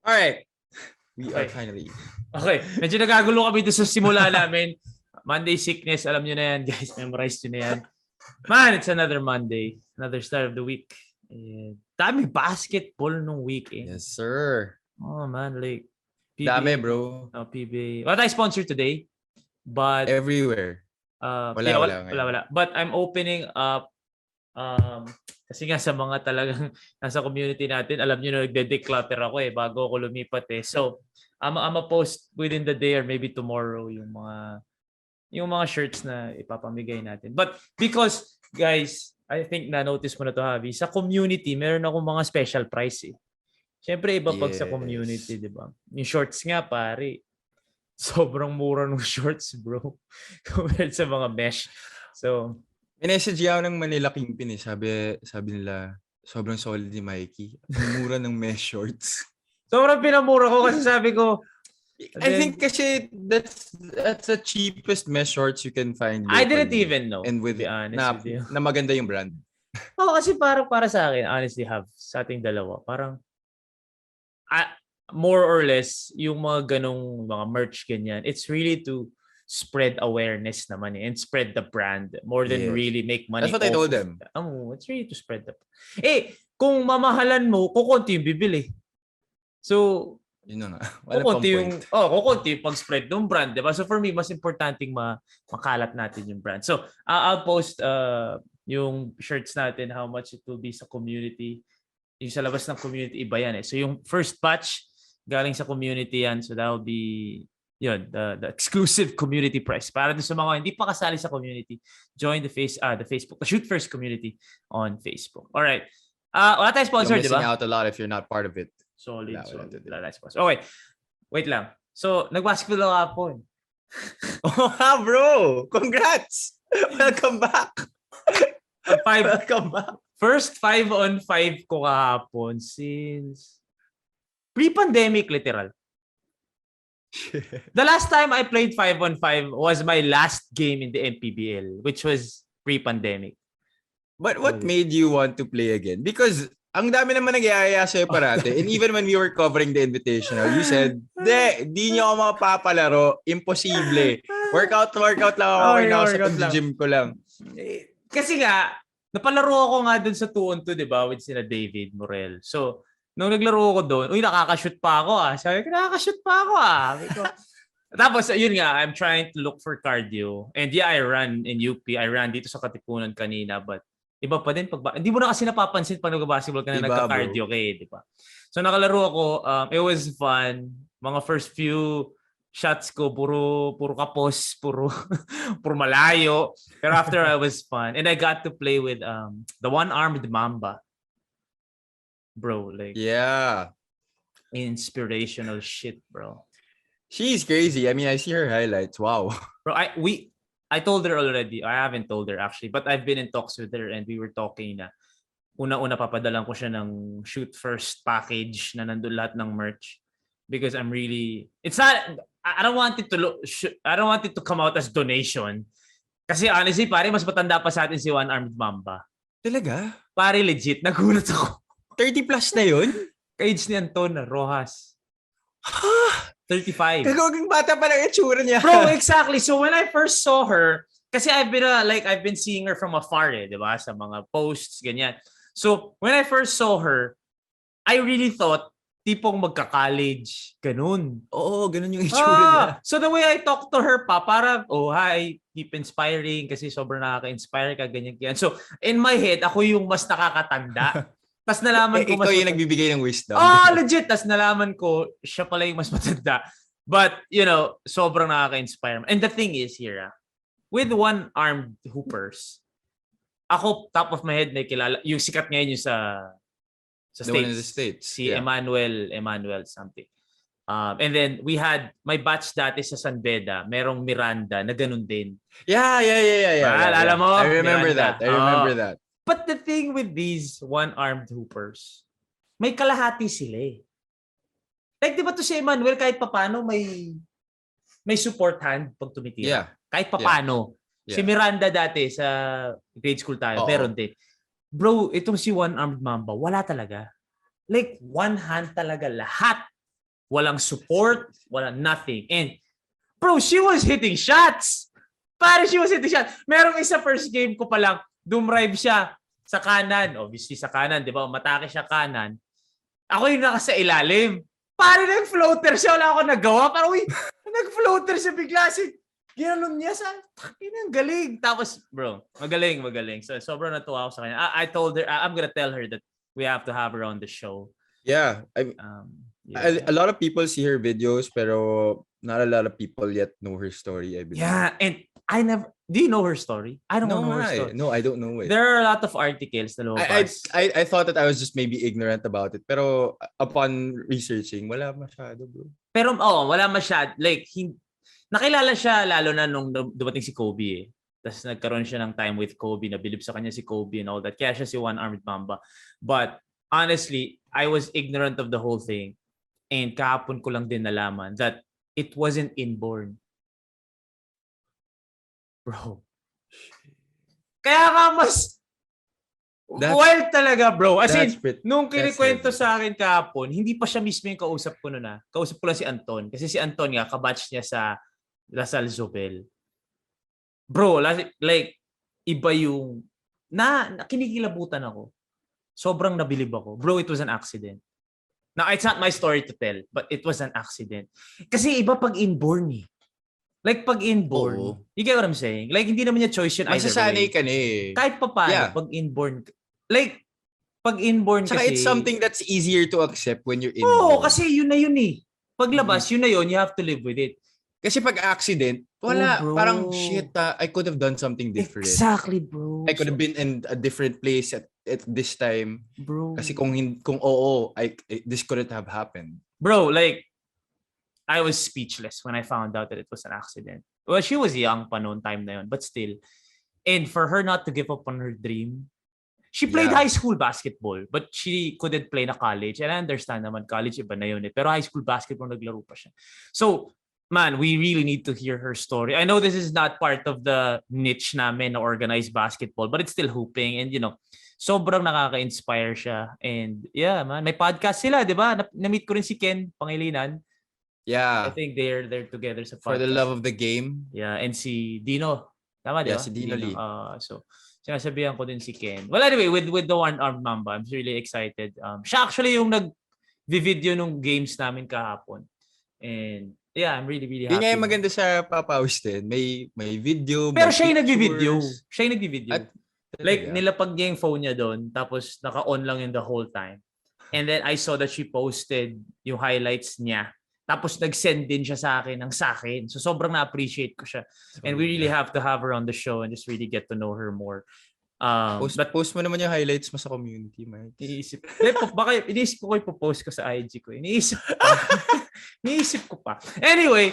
Alright. We are Okay. finally. Okay. Medyo nagagulo kami doon sa simula namin. Monday sickness. Alam nyo na yan, guys. Memorize nyo na yan. Man, it's another Monday. Another start of the week. And dami basketball nung weekend. Yes, sir. Oh, man. Like, PBA. Dami, bro. Oh, PBA. What I sponsored today. But everywhere. Wala. But I'm opening up kasi nga sa mga talagang nasa community natin, alam niyo na nagde-declutter ako bago ako lumipat So, I'm post within the day or maybe tomorrow yung mga shirts na ipapamigay natin. But because guys, I think na-notice mo na to, Javi, sa community, meron akong mga special price Siyempre iba pag sa community, di ba? Yung shorts nga, pare. Sobrang mura ng shorts, bro. Compared sa mga mesh. So, message ako ng Manila Kingpin Sabi nila, sobrang solid ni Mikey. Mura ng mesh shorts. Sobrang pinamura ko kasi sabi ko, I think kasi that's the cheapest mesh shorts you can find locally. I didn't even know. And with, to be honest with you. Na maganda yung brand. Kasi parang para sa akin, honestly, sa ating dalawa, parang more or less, yung mga ganong mga merch ganyan, it's really to spread awareness naman and spread the brand more than really make money. That's what I told them. It's really to spread the kung mamahalan mo, kukunti yung bibili. So, yun na nga. Kukunti yung pag-spread ng brand, diba? So for me, mas importanteng makalat natin yung brand. So, I'll post yung shirts natin, how much it will be sa community. Yung sa labas ng community, iba yan So yung first batch, galing sa community yan. So that will be the exclusive community price. Para sa mga hindi pa kasali sa community, join the Facebook, the Shoot First community on Facebook. All right. Wala tayong sponsor, di ba? You're missing out a lot if you're not part of it. Solid. Wala tayong sponsor. Okay. Wait lang. So, nag-basketball ako hapon. Bro! Congrats! Welcome back! Welcome back. First 5-on-5 ko kahapon since pre-pandemic, literal. The last time I played 5-on-5 was my last game in the NPBL, which was pre-pandemic. But what made you want to play again? Because ang dami naman nag-iaya sa'yo parate. And even when we were covering the invitational, you said, di nyo ako mapapalaro. Imposible. Workout lang ako. Sa pag-gym ko lang. Kasi nga, napalaro ako nga dun sa 2-on-2, di ba? With sila David Morel. So, nung naglaro ako doon, nakaka-shoot pa ako Sabi ko, nakaka-shoot pa ako Tapos, yun nga, I'm trying to look for cardio. And I ran in UP. I ran dito sa Katipunan kanina. But, iba pa din. Hindi mo na kasi napapansin pag nag-basketball ka na nagka-cardio di ba? So, nakalaro ako. It was fun. Mga first few shots ko, puro kapos, puro malayo. Pero after, it was fun. And I got to play with the one-armed Mamba. Bro, like inspirational shit, bro. She's crazy. I mean, I see her highlights. Wow. Bro, I told her already. I haven't told her actually, but I've been in talks with her and we were talking na una-una papadalan ko siya ng Shoot First package na nandun lahat ng merch because I'm really I don't want it to come out as donation. Kasi honestly, pare, mas matanda pa sa atin si One Armed Mamba. Talaga? Pare, legit. Nagulat ako. 30 plus na yun? Ka-age ni Anton Rojas. 35. Kagawaging bata pa lang itsura niya. Bro, exactly. So when I first saw her, kasi I've been seeing her from afar di ba? Sa mga posts, ganyan. So when I first saw her, I really thought tipong magka-college, ganun. Oo, ganun yung itsura niya. So the way I talked to her pa, para, hi, keep inspiring kasi sobrang nakaka-inspire ka, ganyan. So in my head, ako yung mas nakakatanda. Tapos nalaman ko ikaw yung nagbibigay ng wisdom. Legit. Tapos nalaman ko, siya pala yung mas matanda. But, sobrang nakaka-inspire. And the thing is here, with one-armed hoopers, ako, top of my head, may kilala, yung sikat ngayon yung sa States. Si Emmanuel something. And then, we had, my batch dati sa San Beda, merong Miranda na ganun din. Yeah. Alam mo? I remember that. But the thing with these one-armed hoopers, may kalahati sila Like, di ba to si Emmanuel, kahit papano may support hand pag tumitira. Yeah. Kahit papano. Yeah. Si Miranda dati sa grade school tayo, meron din. Bro, itong si one-armed Mamba, wala talaga. Like, one hand talaga lahat. Walang support, walang nothing. And bro, she was hitting shots. Pare, she was hitting shots. Merong isa first game ko pa lang, dumrive siya sa kanan. Obviously sa kanan, di ba? Matake siya kanan. Ako yung naka sa ilalim. Pare, nag-floater siya. Wala ako nagawa. Parang, uy, nag-floater siya bigla. Ginalon niya sa, ang galing. Tapos, bro, magaling. So, sobrang natuwa ako sa kanya. I told her, I'm gonna tell her that we have to have her on the show. Yeah. A lot of people see her videos, pero not a lot of people yet know her story, I believe. Yeah, and do you know her story? I don't know her story. No, I don't know it. There are a lot of articles na lumabas. I thought that I was just maybe ignorant about it, pero upon researching, wala masyado, bro. Pero, wala masyado. Like, nakilala siya lalo na nung dumating si Kobe eh. Tapos nagkaroon siya ng time with Kobe, nabilib sa kanya si Kobe and all that. Kaya siya si One-Armed Mamba. But, honestly, I was ignorant of the whole thing. And kahapon ko lang din nalaman that it wasn't inborn. Bro. Kaya nga mas wild talaga, bro. As in, nung kinikwento sa akin kahapon, hindi pa siya mismo yung kausap ko noon. Kausap ko lang si Anton. Kasi si Anton nga, kabatch niya sa Lasal Zobel. Bro, like, iba yung kinikilabutan ako. Sobrang nabilib ako. Bro, it was an accident. Now, it's not my story to tell, but it was an accident. Kasi iba pag inborn eh. Like pag inborn, you get what I'm saying? Like hindi naman niya choice yun either way. Masasanay ka na eh. Kahit pa paano, pag inborn, like pag inborn saka kasi. It's something that's easier to accept when you're inborn. Oo, kasi yun na yun eh. Paglabas, yun na yun, you have to live with it. Kasi pag accident, wala, parang shit, I could have done something different. Exactly, bro. I could have been in a different place at this time. Bro. Kasi kung this couldn't have happened. Bro, like, I was speechless when I found out that it was an accident. Well, she was young pa noon time na yun, but still. And for her not to give up on her dream, she played high school basketball, but she couldn't play na college. And I understand naman, college iba na yun eh. Pero high school basketball, naglaro pa siya. So, man, we really need to hear her story. I know this is not part of the niche namin na organized basketball, but it's still hooping. And, sobrang nakaka-inspire siya. And, yeah, man, may podcast sila, di ba? Na-meet ko rin si Ken Pangilinan. Yeah. I think they're together sa podcast. For the love of the game. Yeah, and si Dino. Tama, di ba? Yeah, si Dino Lee. So, sinasabihan ko din si Ken. Well, anyway, with the One-Armed Mamba, I'm really excited. Siya actually yung nag-video nung games namin kahapon. And, yeah, I'm really, really happy. Yun nga yung maganda sa Papa Austin. May video, pero siya yung nag-video. Like, nilapag niya yung phone niya doon, tapos naka-on lang yun the whole time. And then I saw that she posted yung highlights niya. Tapos nag-send din siya sa akin. So sobrang na-appreciate ko siya. And we really have to have her on the show and just really get to know her more. Post mo naman yung highlights mo sa community, Mike. Iniisip ko ipopost ko sa IG ko. Iniisip ko pa. Anyway,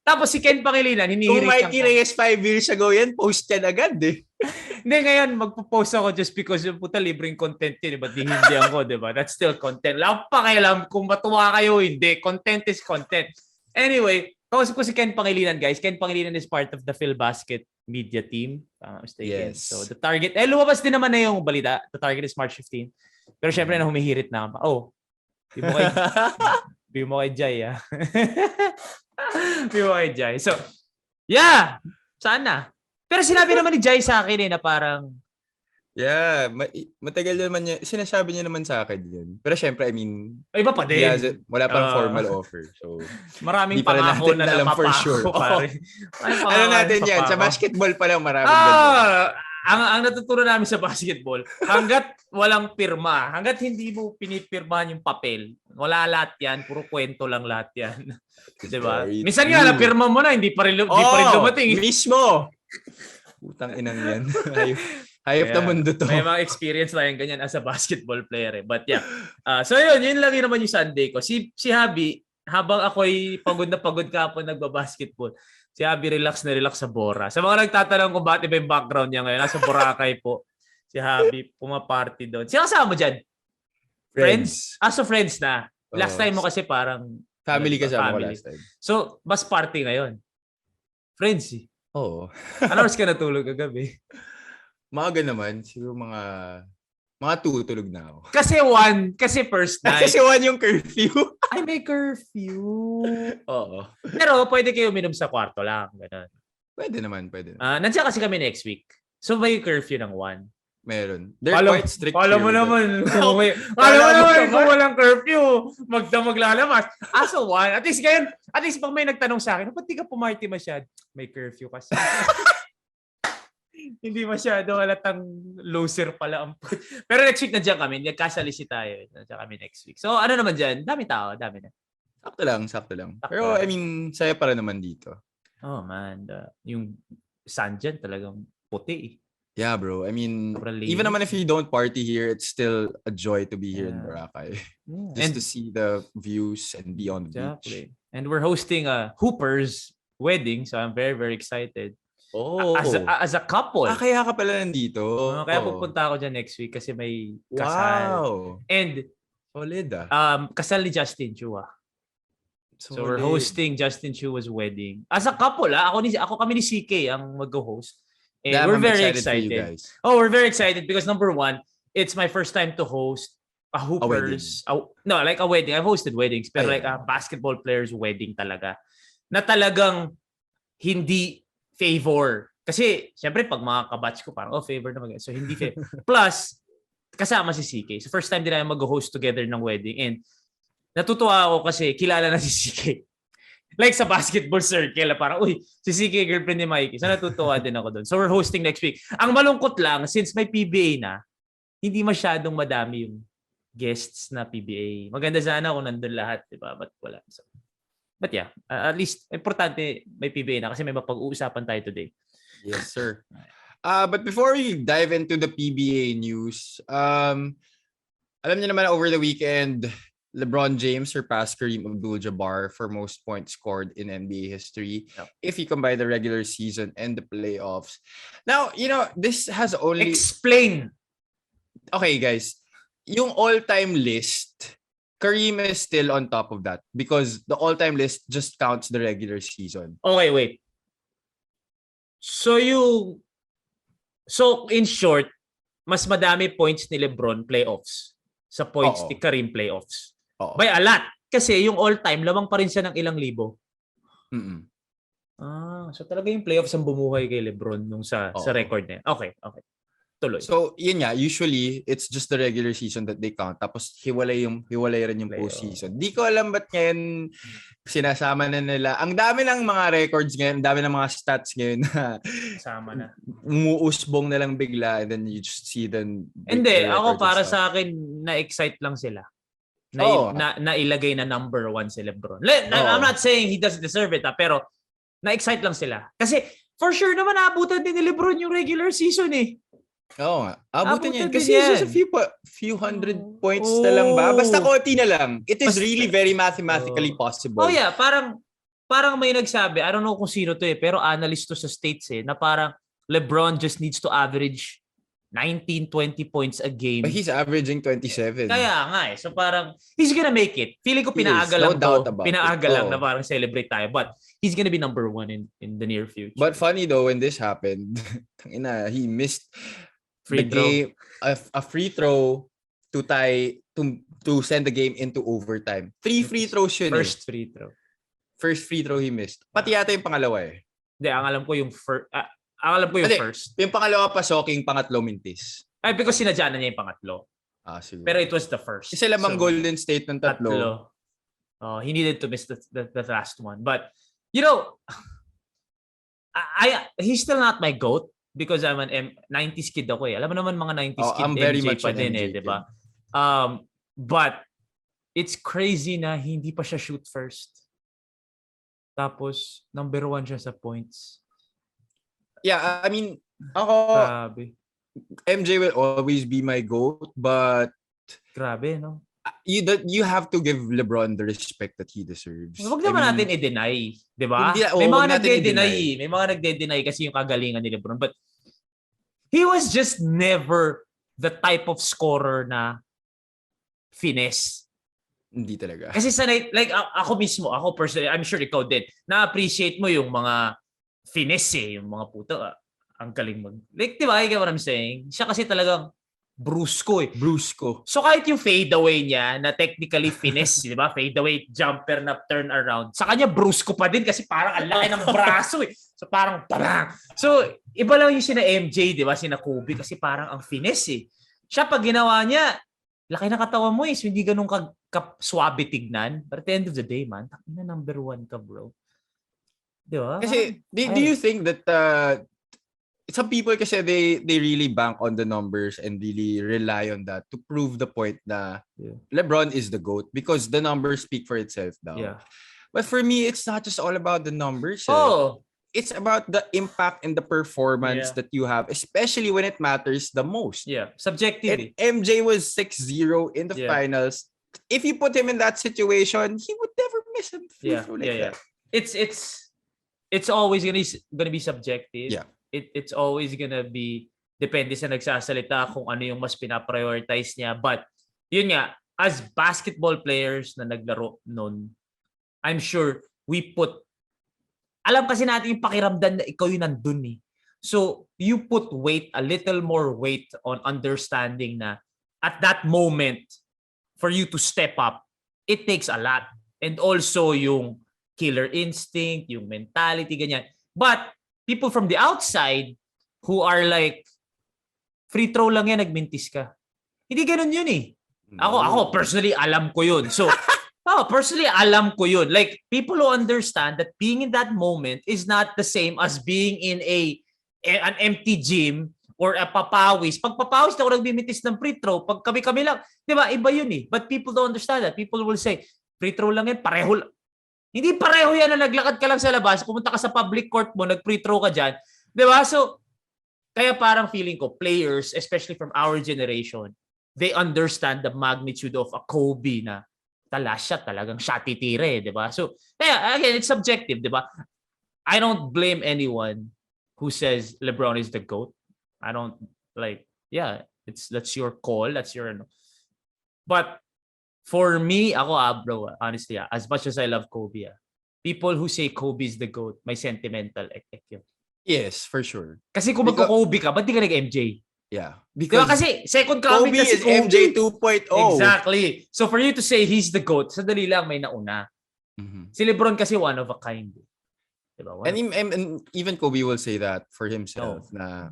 tapos si Ken Pangilinan, hinihirit. Kung Mikee Reyes 5 years ago yan, post yan agad eh. Hindi, ngayon magpo-post ako just because yung puta libreng content yun, ba't hindi ako, di ba? That's still content. Wala pa kailam kung matuwa kayo, hindi. Content is content. Anyway, kausap ko si Ken Pangilinan, guys. Ken Pangilinan is part of the PhilBasket media team. Yes. So the target, lumabas din naman na yung balita. The target is March 15. Pero syempre na humihirit na. Di mo kay Jai, ah. Di mo kay Jai. So, yeah. Sana. Pero sinabi naman ni Jai sa akin na parang yeah, matagal naman niya. Sinasabi niya naman sa akin yun. Pero syempre, I mean, iba pa din. Wala pang formal offer. So, maraming pangako na alam for sure. Ano natin yan? Sa basketball pa lang maraming ang natutunan namin sa basketball, hanggat walang pirma, hanggat hindi mo pinipirmahan yung papel, wala lahat yan. Puro kwento lang lahat yan. Diba? Minsan nga, napirma mo na, hindi pa rin dumating. Mismo! Putang inang yan. Hayop na mundo to. May mga experience na yung ganyan as a basketball player eh. But yeah. So yun lang yun naman yung Sunday ko. Si Habi, habang ako'y pagod na pagod kapon nagbabasketball, si Habi relax na relax sa Bora. Sa mga nagtatanong kung bakit iba yung background niya ngayon, nasa Boracay po. Si Habi, pumaparty doon. Sino kasama mo dyan? Friends? So friends na. Last time mo kasi parang family kasama ko last time. So, bus party ngayon. Friends eh. Oo. Ano oras ka natulog kagabi? Maaga naman. Siguro mga Mga 2, tulog na ako. Kasi first night. Kasi 1 yung curfew. Ay, may curfew. Oo. Pero pwede kayo uminom sa kwarto lang. Ganun. Pwede naman. Nandiyan kasi kami next week. So may curfew ng 1. Meron. They're quite strict here. with it. Kung walang curfew, maglalabas. So 1. At least pag may nagtanong sa akin, ba't di ka pumarty masyad? May curfew kasi. Hindi masyado, halatang loser pala ang Pero next week nandiyan kami, nagkasalisi tayo. Nandiyan kami next week. So ano naman dyan? Dami na. Sakto lang. Pero I mean, saya pa rin naman dito. Oh man, yung sun dyan talagang puti. Yeah, bro. I mean, even naman if you don't party here, it's still a joy to be here in Boracay. Yeah. Just to see the views and be on the beach. And we're hosting a Hooper's wedding, so I'm very, very excited. Oh. As a couple. Kaya ka pala nandito. Kaya pupunta ako dyan next week kasi may kasal. Wow. And solid kasal ni Justin Chua. So we're hosting Justin Chua's wedding. As a couple, ako kami ni CK ang mag-host. And we're very excited. We're very excited because number 1, it's my first time to host a Hoopers. Like a wedding. I've hosted weddings, pero like a basketball player's wedding talaga. Na talagang hindi favor. Kasi, syempre, pag mga kabatch ko, parang, favor naman. So, hindi favor. Plus, kasama si CK. So, first time din namin mag-host together ng wedding. And natutuwa ako kasi kilala na si CK. Like sa basketball circle, parang, si CK girlfriend ni Mikey. So, natutuwa din ako doon. So, we're hosting next week. Ang malungkot lang, since may PBA na, hindi masyadong madami yung guests na PBA. Maganda sana kung nandun lahat, di ba? But wala. So, but yeah, at least, importante may PBA na kasi may mapag-uusapan tayo today. Yes, sir. But before we dive into the PBA news, alam niyo naman over the weekend, LeBron James surpassed Kareem Abdul-Jabbar for most points scored in NBA history if you combine the regular season and the playoffs. Now, this has only... Explain! Okay, guys. Yung all-time list, Kareem is still on top of that because the all-time list just counts the regular season. Okay, wait. So in short, mas madami points ni LeBron playoffs sa points ni Kareem playoffs. By a lot. Kasi yung all-time, lamang pa rin siya ng ilang libo. So talaga yung playoffs ang bumuhay kay LeBron nung sa record niya. Okay. Tuloy. So, yun nga, usually, it's just the regular season that they count. Tapos, hiwalay rin yung postseason. Di ko alam ba't ngayon sinasama na nila. Ang dami ng mga records ngayon, ang dami ng mga stats ngayon na sama na. Umuusbong na lang bigla and then you just see them. Hindi, ako para sa akin, na-excite lang sila. Na ilagay na number 1 si LeBron. I'm not saying he doesn't deserve it, pero na-excite lang sila. Kasi, for sure naman, naabutan din ni LeBron yung regular season eh. Oo nga. Abutin yan. Kasi it's just a few hundred points na lang ba? Basta konti na lang. It is really very mathematically possible. Oh yeah, parang may nagsabi, I don't know kung sino to pero analyst to sa States na parang LeBron just needs to average 19-20 points a game. But he's averaging 27. Kaya nga So parang, he's gonna make it. Feeling ko pinaaga lang to. Pinaaga lang na parang celebrate tayo. But he's gonna be number 1 in the near future. But funny though, when this happened, he missed a free throw to tie to send the game into overtime. 3 free throws yun. First free throw he missed. Pati yata yung pangalawa Hindi, ang alam ko yung first. First. Yung pangalawa pasoking, pangatlo mintis. Ay, because sinadya na niya yung pangatlo. Siguro. Pero it was the first. Isa lamang Golden State ng tatlo. He needed to miss the last one. But, he's still not my GOAT. Because I'm an 90s kid ako Alam mo naman mga 90s kid I'm very MJ much pa din di ba? But it's crazy na hindi pa siya shoot first. Tapos number 1 siya sa points. Yeah, I mean, ako grabe. MJ will always be my GOAT, but grabe, no? You have to give LeBron the respect that he deserves. Huwag naman natin i-deny, di ba? May mga nagde-deny kasi yung kagalingan ni LeBron. But he was just never the type of scorer na finesse. Hindi talaga. Kasi sanay, like ako personally, I'm sure ikaw din, na-appreciate mo yung mga finesse yung mga puto. Ang galing mag... Like, di ba? You get what I'm saying? Siya kasi talagang brusco eh. Brusco. So kahit yung fadeaway niya na technically finesse, di ba? Fadeaway jumper na turn around. Sa kanya brusco pa din kasi parang ang laki ng braso eh. So parang parang. So iba lang yung sina MJ, di ba? Sina Kobe kasi parang ang finesse eh. Siya pag ginawa niya, laki ng katawan mo eh. So hindi ganun ka-swabe tignan. But at the end of the day, man, takina number 1 ka, bro. Di ba? Kasi, do you think that some people kasi they really bank on the numbers and really rely on that to prove the point na LeBron is the GOAT because the numbers speak for itself now. Yeah. But for me, it's not just all about the numbers. Oh. It's about the impact and the performance that you have, especially when it matters the most. Yeah, subjectively. And MJ was 6-0 in the finals. If you put him in that situation, he would never miss a free throw like that. It's always gonna be subjective. Yeah. It's always gonna be depende sa nagsasalita kung ano yung mas pinaprioritize niya. But yun nga, as basketball players na naglaro noon, I'm sure alam kasi natin yung pakiramdam na ikaw yung nandun eh. So, you put a little more weight on understanding na at that moment, for you to step up, it takes a lot. And also yung killer instinct, yung mentality, ganyan. But, people from the outside who are like, free throw lang yan, nagmintis ka. Hindi ganun yun eh. Ako personally, alam ko yun. So, personally, alam ko yun. Like, people who understand that being in that moment is not the same as being in an empty gym or a papawis. Pag papawis na ako nagbimintis ng free throw, pag kami-kami lang, di ba, iba yun eh. But people don't understand that. People will say, free throw lang yan, pareho lang. Hindi pareho yan na naglakad ka lang sa labas, pumunta ka sa public court mo, nag-free throw ka dyan. Di ba? So, kaya parang feeling ko, players, especially from our generation, they understand the magnitude of a Kobe na talagang siya titire, di ba? So, kaya, again, it's subjective, di ba? I don't blame anyone who says LeBron is the GOAT. I don't, that's your call, that's your, but, for me, ako bro, honestly, as much as I love Kobe, people who say Kobe is the GOAT, may sentimental yun. Yes, for sure. Kasi kung magko-Kobe ka, ba't di ka nag-MJ? Yeah. Because diba kasi second coming Kobe kasi is MJ 2.0. Exactly. So for you to say he's the GOAT, sadali lang may nauna. Mm-hmm. Si LeBron kasi one of a kind. Diba? And even Kobe will say that for himself na,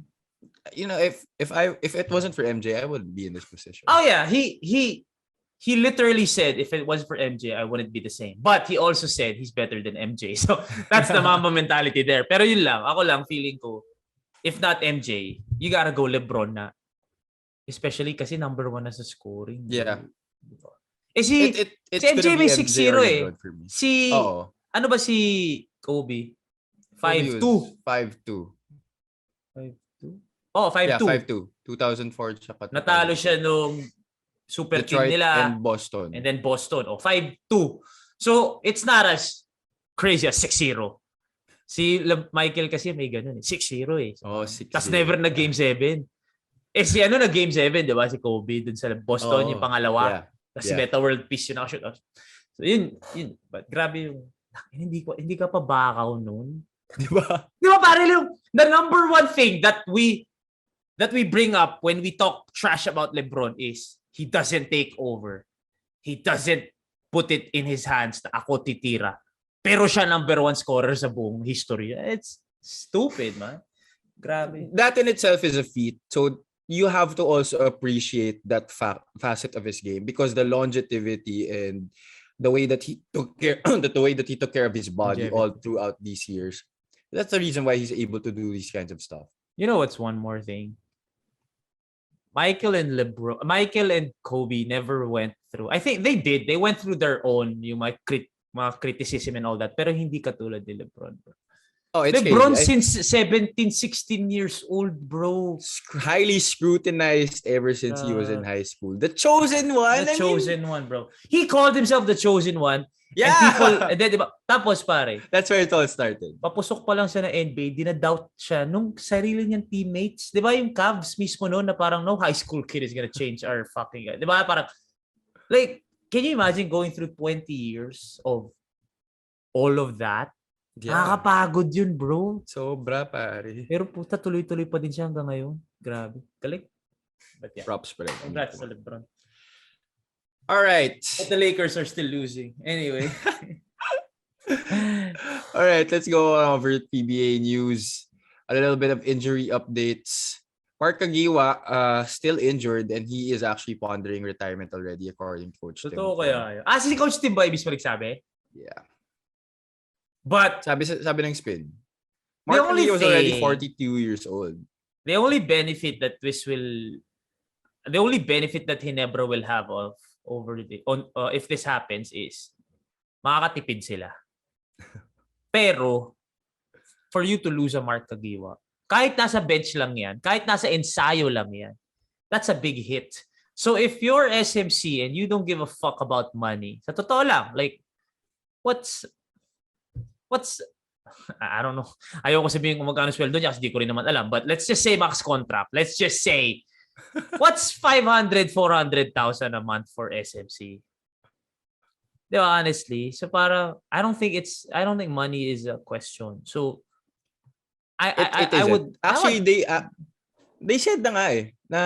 you know, if it wasn't for MJ, I wouldn't be in this position. Oh yeah, he literally said, if it wasn't for MJ, I wouldn't be the same. But he also said he's better than MJ. So that's the Mamba mentality there. Pero yun lang, ako lang feeling ko, if not MJ, you gotta go LeBron na. Especially kasi number 1 na sa scoring. Yeah. Si MJ may 6-0 eh. Ano ba si Kobe? 5-2. 5-2. 5-2? Oh, 5-2. Yeah, 5-2. 2004 tsaka. Natalo siya nung super Detroit team nila. and Boston. And then Boston. 5-2. So, it's not as crazy as 6-0. Si Michael kasi may ganun eh. 6-0 eh. Oh, 6-0. Tapos never na Game 7. Si na Game 7, di ba? Si Kobe dun sa Boston, yung pangalawa. Yeah. Tapos si Meta World Peace yun nakashoot. So, yun. But grabe yung, hindi ka pa bakaw nun. Di ba? Di ba, pare, the number one thing that we bring up when we talk trash about LeBron is he doesn't take over. He doesn't put it in his hands na ako titira. Pero siya number 1 scorer sa buong history. It's stupid, man. Grabe. That in itself is a feat. So you have to also appreciate that facet of his game because the longevity and the way that he took care of his body all throughout these years. That's the reason why he's able to do these kinds of stuff. You know what's one more thing? Michael and Kobe never went through. I think they did. They went through their own yung mga criticism and all that. Pero hindi katulad ni LeBron, bro. Oh, it's LeBron crazy. Since 17, 16 years old, bro. Highly scrutinized ever since he was in high school. The chosen one. The chosen one, bro. He called himself the chosen one. Yeah. And then, diba, tapos pare. That's where it all started. Papusok pa lang siya ng NBA, dinadoubt siya nung sarili niyang teammates. Di ba yung Cavs mismo noon na parang no high school kid is gonna change our fucking... Di ba parang... Like, can you imagine going through 20 years of all of that? Yeah. Nakakapagod yun, bro. Sobra, pare. Pero puta, tuloy-tuloy pa din siya hanggang ngayon. Grabe. Galing. But yeah, Props pa rin. congrats to LeBron. All right. But the Lakers are still losing. Anyway. All right, let's go over PBA news. A little bit of injury updates. Mark Kagiwa still injured and he is actually pondering retirement already according to Coach Tim. Totoo kaya yun? Si Coach Tim ba ibig sabi? Yeah. But Sabi ng spin. Mark Kagiwa was already 42 years old. The only benefit that Hinebra will have if this happens is makakatipid sila. Pero for you to lose a Mark Kagiwa, kahit nasa bench lang yan, kahit nasa ensayo lang yan, that's a big hit. So if you're SMC and you don't give a fuck about money, sa totoo lang, like, what's I don't know. Ayoko sabihin kung magkano sweldo niya kasi di ko rin naman alam. But let's just say max contract. Let's just say, what's 500, 400,000 a month for SMC? Di ba, honestly? So para, I don't think money is a question. So, I would... Actually, they said na nga na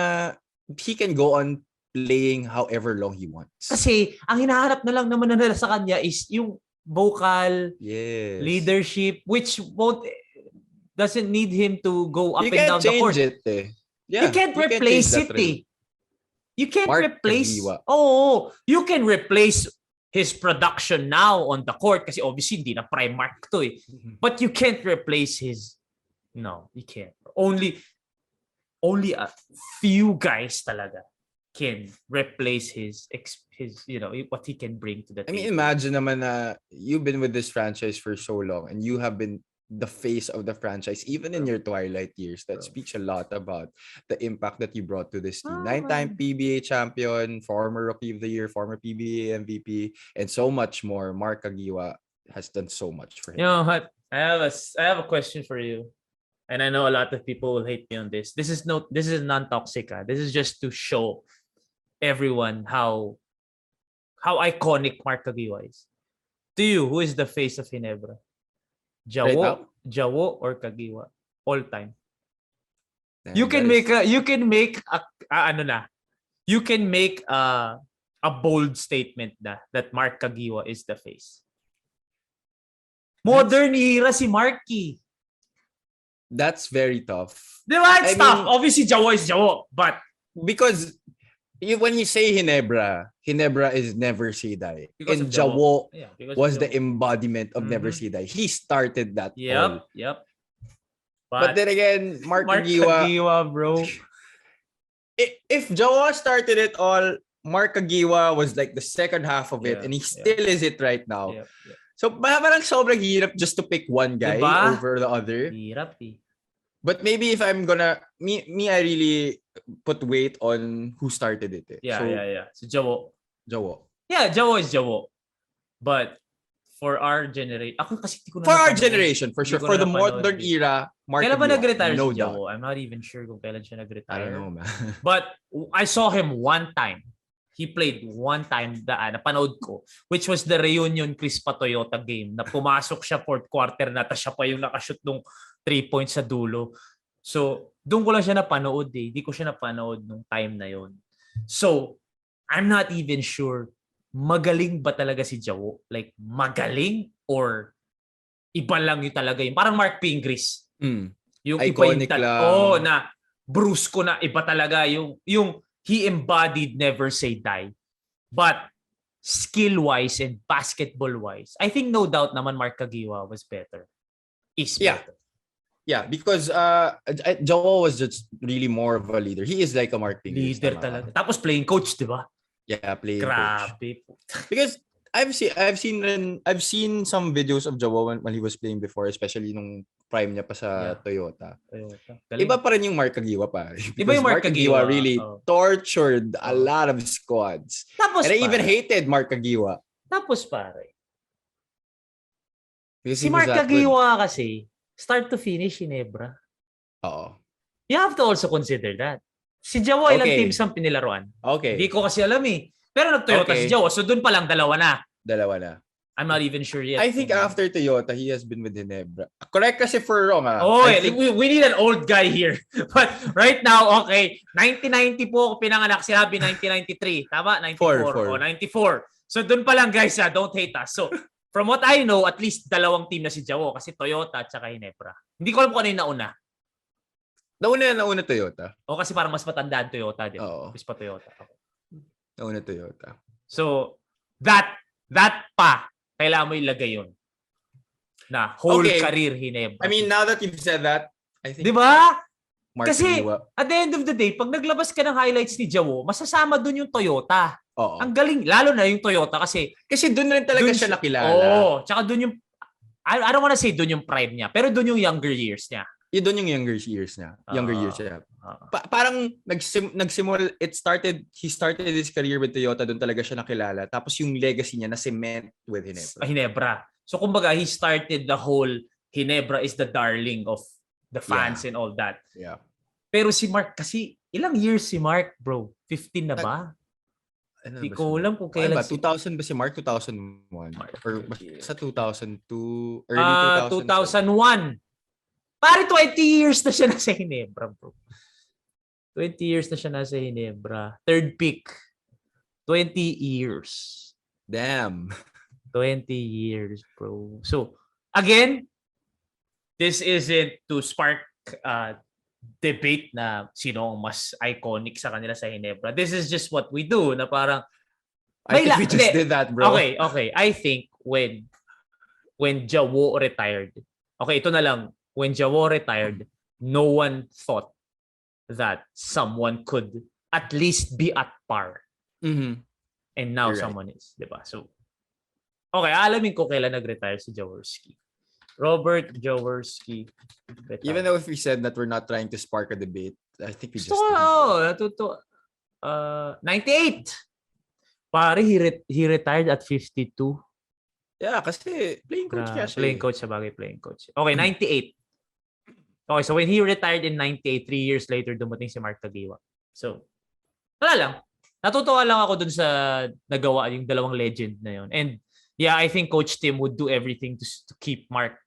he can go on playing however long he wants. Kasi, ang hinaharap na lang naman nila sa kanya is yung vocal, leadership, which doesn't need him to go up and down the court. You can't change it. Yeah, you can't replace it. You can't replace... Kagiwa. Oh, you can replace his production now on the court kasi obviously hindi na prime Mark to eh. But you can't replace his... No, you can't. Only a few guys talaga can replace his what he can bring to the team. I mean, imagine naman na you've been with this franchise for so long and you have been the face of the franchise even in your twilight years. That speaks a lot about the impact that you brought to this team. 9-time PBA champion, former Rookie of the Year, former PBA MVP, and so much more. Mark Kagiwa has done so much for him. You know what? I have a question for you. And I know a lot of people will hate me on this. This is non-toxic. This is just to show everyone how iconic Mark Kagiwa is. To you, who is the face of Hinebra? Jawo or Kagiwa? All time. You can make a bold statement that Mark Kagiwa is the face. Modern era si Marky. That's very tough. Diba? It's tough. Obviously, Jawo is Jawo. But because when you say Hinebra is never say die. And Jawo was the embodiment of never say die. He started that. Yep. But then again, Mark Kagiwa, bro. If Jawo started it all, Mark Kagiwa was like the second half of it, and he still is it right now. Yep. So parang sobrang hirap just to pick one guy over the other. Hirap eh. But maybe if I'm gonna I really put weight on who started it. Yeah. So Jawo. Yeah, Jawo is Jawo. But for our generation, for our generation, for sure. For the modern era, Mark Kailan ba nag-retire no si doubt. Jawo? I'm not even sure kung kailan siya nag-retire. I don't know, man. But I saw him one time. He played one time napanood ko, which was the reunion Crispa Toyota game na pumasok siya fourth quarter na siya pa yung nakashoot nung 3 points sa dulo. So, doon ko lang siya napanood eh. Hindi ko siya napanood nung time na yon. So, I'm not even sure magaling ba talaga si Jawo? Like, magaling? Or iba lang yung talaga yung parang Mark Pingris. Yung iconic iba yung lang. na brusco na iba talaga yung he embodied never say die. But skill-wise and basketball-wise, I think no doubt naman Mark Kagiwa was better. Better. Yeah, because Jawo was just really more of a leader. He is like a Mark Pingris. Leader talaga. Tapos playing coach, di ba? Yeah, playing Grabe. coach. Because I've seen some videos of Jawo when he was playing before, especially nung prime niya pa sa Toyota. Iba pa rin yung Mark Kagiwa pa. Iba yung Mark Kagiwa really tortured a lot of squads. Tapos and I even hated Mark Kagiwa. Tapos pare. Si Mark Kagiwa kasi, start to finish, Hinebra. Oo. You have to also consider that. Si Jawo, ilang teams ang pinilaruan? Okay. Hindi ko kasi alam eh. Pero nag-Toyota si Jawo, so dun pa lang dalawa na. I'm not even sure yet. I think after Toyota, he has been with Ginebra. Correct kasi for wrong, Oh, I think... we need an old guy here. But right now, okay, 1990 po ako pinanganak, sinabi 1993. Tama? 94 o 94. So doon pa lang guys, don't hate us. So from what I know, at least dalawang team na si Jawo kasi Toyota at saka Ginebra. Hindi ko alam kung ano yung nauna. Nauna Toyota. O kasi parang mas matandaan Toyota, di ba? Oo. Mas pa Toyota. Okay. Nauna Toyota. So that pa, kailangan mo ilagay yun. Na whole career Ginebra. I mean, now that you've said that, I think... Di ba? Mark Kasi Liwa. at the end of the day, pag naglabas ka ng highlights ni Jawo, masasama dun yung Toyota. Oo. Ang galing, lalo na yung Toyota kasi dun rin talaga siya nakilala. Oo. Tsaka dun yung, I don't wanna say dun yung prime niya, pero dun yung younger years niya. Doon yung younger years niya. Parang he started his career with Toyota, doon talaga siya nakilala. Tapos yung legacy niya na cement with Ginebra. Ginebra. So kumbaga, he started the whole Ginebra is the darling of the fans and all that. Yeah. Pero si Mark kasi, ilang years si Mark, bro? 15 na ba? Hindi ko alam kung kailan. 2000 ba si Mark? 2001? Or sa 2002? Early 2001. Pare 20 years na siya nasa Ginebra, bro. 20 years na siya nasa Ginebra. Third pick. 20 years. Damn. 20 years, bro. So, again, this isn't to spark debate na sino ang mas iconic sa kanila sa Ginebra. This is just what we do na parang I think we just did that, bro. Okay. I think when Jawo retired, okay, ito na lang. When Jawo retired, no one thought that someone could at least be at par. Mm-hmm. And now someone is, di ba? So, okay, alamin ko kailan nag-retire si Jaworski. Robert Jaworski. Even though if we said that we're not trying to spark a debate, I think we just... 98! Pare, he retired at 52. Yeah, kasi playing coach siya. Playing coach, sabagay, playing coach. Okay, 98. Okay, so when he retired in 98, 3 years later, dumating si Mark Tagiwa. So, wala lang. Natutuwa lang ako dun sa nagawa yung dalawang legend na yun. And yeah, I think Coach Tim would do everything to keep Mark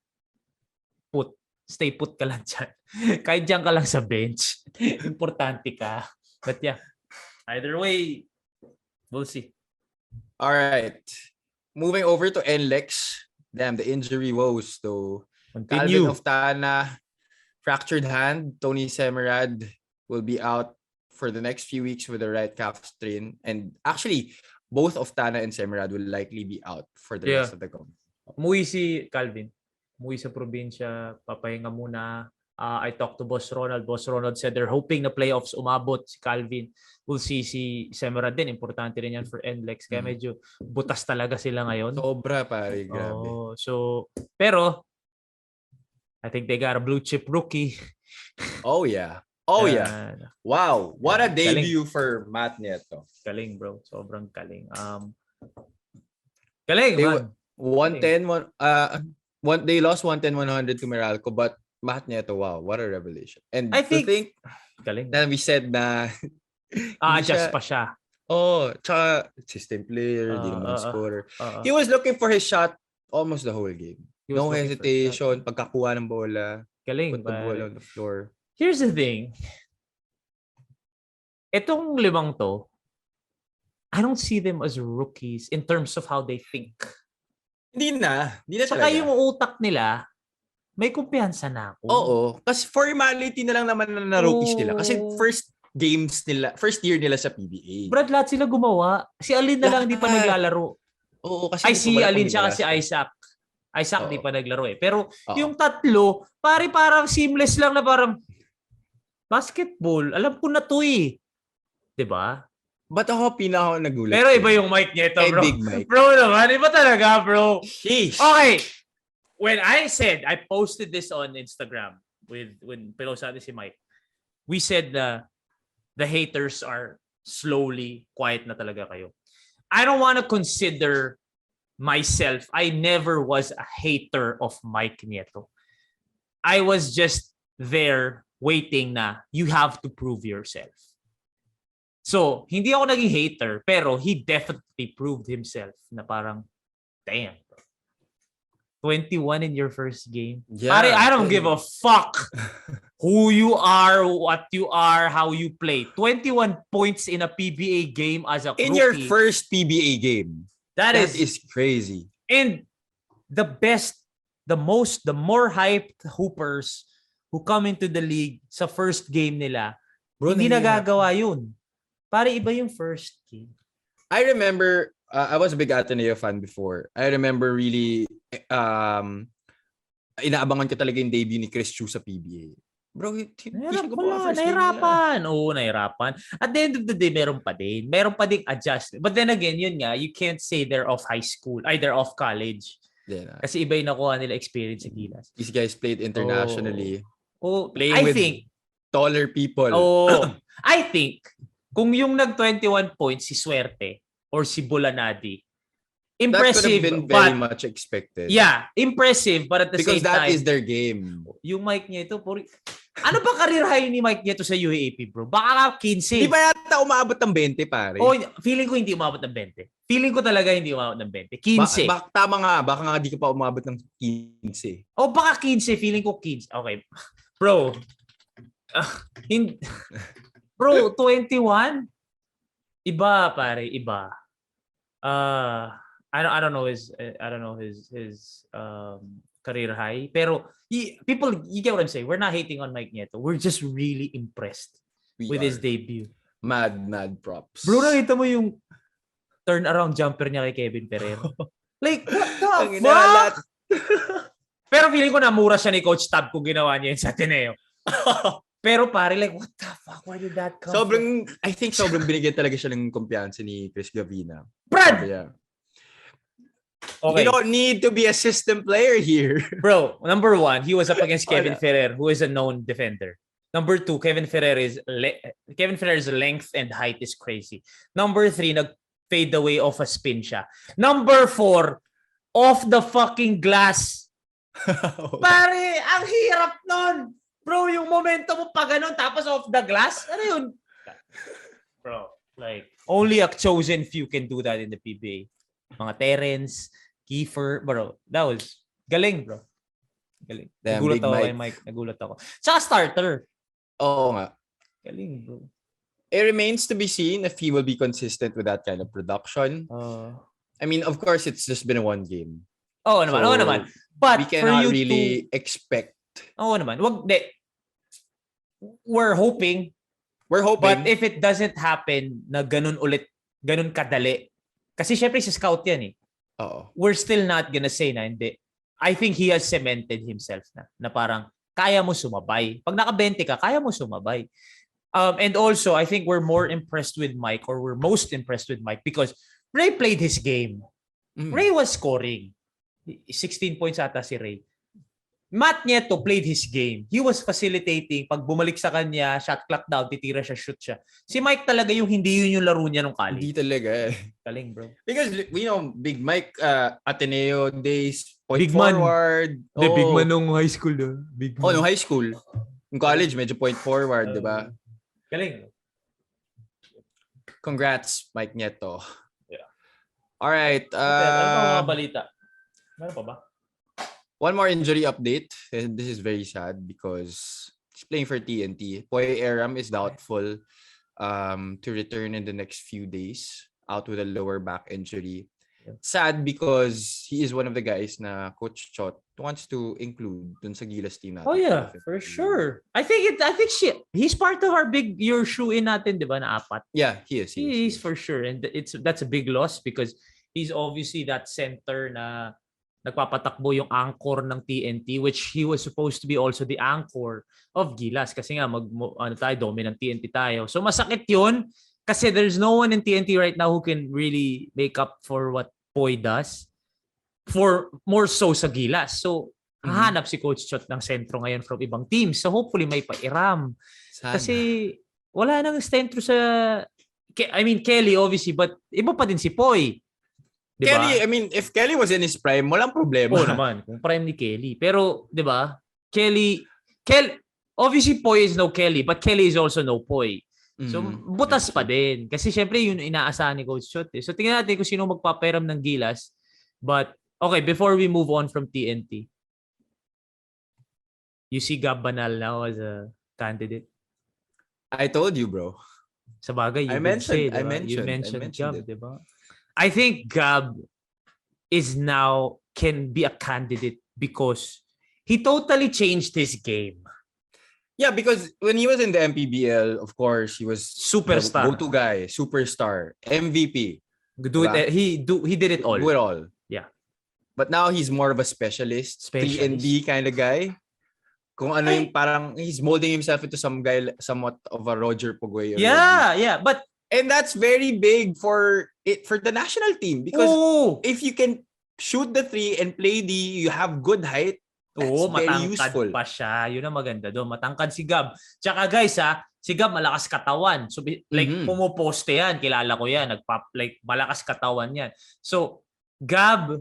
put. Stay put ka lang dyan. Kahit dyan ka lang sa bench. Importante ka. But yeah, either way, we'll see. All right. Moving over to NLEX. Damn, the injury woes though. Continue. Calvin Oftana, fractured hand. Tony Semerad will be out for the next few weeks with a right calf strain. And actually, both Oftana and Semerad will likely be out for the rest of the company. Umuwi si Calvin. Umuwi sa probinsya. Papahinga muna. I talked to Boss Ronald. Boss Ronald said they're hoping na playoffs umabot si Calvin. We'll see si Semerad din. Importante rin yan for NLEX. Kaya medyo butas talaga sila ngayon. Sobra pare, grabe. Pero, I think they got a blue chip rookie. Oh yeah. Wow. What a debut for Matt Nieto. Galing, bro. Sobrang galing. Galing, man. 110, they lost 110-100 to Meralco, but Matt Nieto, wow, what a revelation. And I think galing. Then we said na adjust pa siya. Oh, tsaka system player, di naman scorer. He was looking for his shot almost the whole game. No hesitation, pagkakuha ng bola. Galing. Put the ball on the floor. Here's the thing. Itong limang to, I don't see them as rookies in terms of how they think. Hindi na Saka talaga. Yung utak nila, may kumpiyansa na ako. Oo. Kasi formality na lang naman na rookies nila. Kasi first year nila sa PBA. Brad, lahat sila gumawa. Si Alin na lang hindi pa naglalaro. Oo. Kasi si Alin siya kasi Isaac. Isaac di pa naglaro eh. Pero yung tatlo, parang seamless lang na parang basketball. Alam ko na to eh. Diba? Ba't ako pinaka nagulat? Pero iba yung mic nito, bro. Big mic. Bro naman, iba talaga, bro. Sheesh. Okay. When I posted this on Instagram when pinost natin si Mike, we said the haters are slowly quiet na talaga kayo. I don't want to consider myself, I never was a hater of Mike Nieto. I was just there waiting na you have to prove yourself. So, hindi ako naging hater, pero he definitely proved himself na parang, damn, bro. 21 in your first game. Yeah. Pare, I don't give a fuck who you are, what you are, how you play. 21 points in a PBA game as a In rookie. your first PBA game. That is crazy. And the more hyped hoopers who come into the league sa first game nila, hindi nagagawa yun. Pare, iba yung first game. I remember, I was a big Ateneo fan before. I remember really, inaabangan ko talaga yung debut ni Chris Chu sa PBA. Bro, nahirapan. Oo, nahirapan. At the end of the day, meron pa din. Meron pa ding adjust. But then again, yun nga, you can't say they're off high school, they're off college. Yeah. Kasi iba yung nakuha nila experience sa Gilas. These guys played internationally. I think taller people. I think kung yung nag-21 points si Suerte or si Bulanadi, impressive, that could have been very much expected. Yeah, impressive, but at the because same time, that is their game. Yung Mike Nieto, ano ba career high ni Mike Nieto sa UAAP, bro? Baka 15. Di ba yata umabot ng 20, pare? Feeling ko hindi umabot ng 20. Feeling ko talaga hindi umabot ng 20. 15. Tama nga, baka nga di ka pa umabot ng 15. Baka 15. Feeling ko 15. Okay. Bro. Bro, 21? Iba, pare. Iba. I don't know his career high, pero people, you get what I'm saying. We're not hating on Mike Nieto. We're just really impressed with his debut. Mad props. Bro, nakita mo yung turnaround jumper niya kay Kevin Ferrer. Like, what the fuck? Pero feeling ko namura siya ni Coach Tab kung ginawa niya yun sa Ateneo. Pero pare, like, what the fuck? Where did that come from? I think sobrang binigyan talaga siya ng kumpiyansa ni Chris Gavina. Brad! Yeah. Okay. You don't need to be a system player here. Bro, number one, he was up against Kevin Ferrer, who is a known defender. Number two, Kevin Ferrer's length and height is crazy. Number three, nag-fade away off a spin siya. Number four, off the fucking glass. Pare, ang hirap nun. Bro, yung momento mo pa ganun, tapos off the glass? Ano yun? Bro, like, only a chosen few can do that in the PBA. Mga Terence, Kiefer, bro, that was galing, bro. Galing. Damn, Nagulat ako Mike. kay Mike. Nagulat ako. Tsaka starter. Oo nga. Galing, bro. It remains to be seen if he will be consistent with that kind of production. I mean, of course, it's just been one game. Oo naman. But we cannot really expect. Oo naman. We're hoping. But if it doesn't happen na ganun kadali. Kasi syempre si scout yan eh. We're still not gonna say na hindi. I think he has cemented himself na parang kaya mo sumabay. Pag naka-20 ka, kaya mo sumabay. And also, I think we're more impressed with Mike, or we're most impressed with Mike because Ray played his game. Ray was scoring. 16 points ata si Ray. Matt Nieto played his game. He was facilitating. Pag bumalik sa kanya, shot clock down, titira siya, shoot siya. Si Mike talaga hindi yun yung laro niya nung college. Hindi talaga eh. Galing, bro. Because, Big Mike, Ateneo days, point big man. forward. Big man nung high school. Big man. Nung high school. Nung college, medyo point forward, di ba? Galing. Congrats, Mike Nieto. Yeah. Alright. Ano pa mga balita? Meron pa ba? One more injury update, and this is very sad because he's playing for TNT. Poy Aram is doubtful to return in the next few days, out with a lower back injury. Sad because he is one of the guys na Coach Chot wants to include dun sa Gilas team natin. Oh yeah, for sure. I think he's part of our big your shoe-in natin, di ba, na apat. Yeah, he is. He's for sure, and that's a big loss because he's obviously that center na nagpapatakbo yung anchor ng TNT, which he was supposed to be also the anchor of Gilas kasi nga dominant TNT tayo. So masakit yun kasi there's no one in TNT right now who can really make up for what Poy does for more so sa Gilas. So hahanap si Coach Chot ng sentro ngayon from ibang teams. So hopefully may pairam. Sana. Kasi wala nang sentro sa Kelly obviously, but iba pa din si Poy. Diba? Kelly, if Kelly was in his prime, walang problema. Oo naman, kung prime ni Kelly. Pero, di ba, Kelly, obviously Poy is no Kelly, but Kelly is also no Poy. So, butas pa din. Kasi syempre, yun inaasahan ni Coach Chot. So, tingnan natin kung sino magpapairam ng Gilas. But, Okay, before we move on from TNT, you see Gab Banal now as a candidate? I told you, bro. Sa bagay, you did say, di I ba? You mentioned mentioned Gab, it. di ba? I think Gab is now can be a candidate because he totally changed his game. Yeah, because when he was in the MPBL, of course, he was the Superstar. go-to guy, superstar, MVP. Do it. Diba? He did it all. Do it all. Yeah. But now he's more of a specialist. 3-and-D kind of guy. Kung ano yung parang he's molding himself into some guy, somewhat of a Roger Pugoy already. Yeah. But and that's very big for the national team because if you can shoot the 3 and play D, you have good height. That's very useful. Pa siya. Yun ang maganda doon. Matangkad si Gab. Tsaka guys si Gab malakas katawan. So like pumuposte yan. Kilala ko yan. Like malakas katawan yan. So Gab,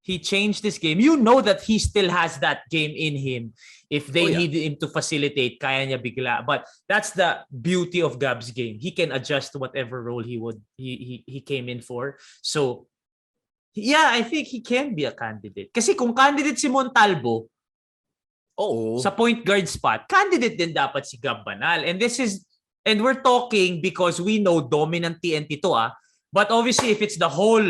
he changed this game. You know that he still has that game in him. If they need him to facilitate, kaya niya bigla. But that's the beauty of Gab's game. He can adjust to whatever role he came in for. So yeah, I think he can be a candidate. Kasi kung candidate si Montalvo, sa point guard spot, candidate din dapat si Gab Banal. And we're talking because we know dominant TNT to But obviously, if it's the whole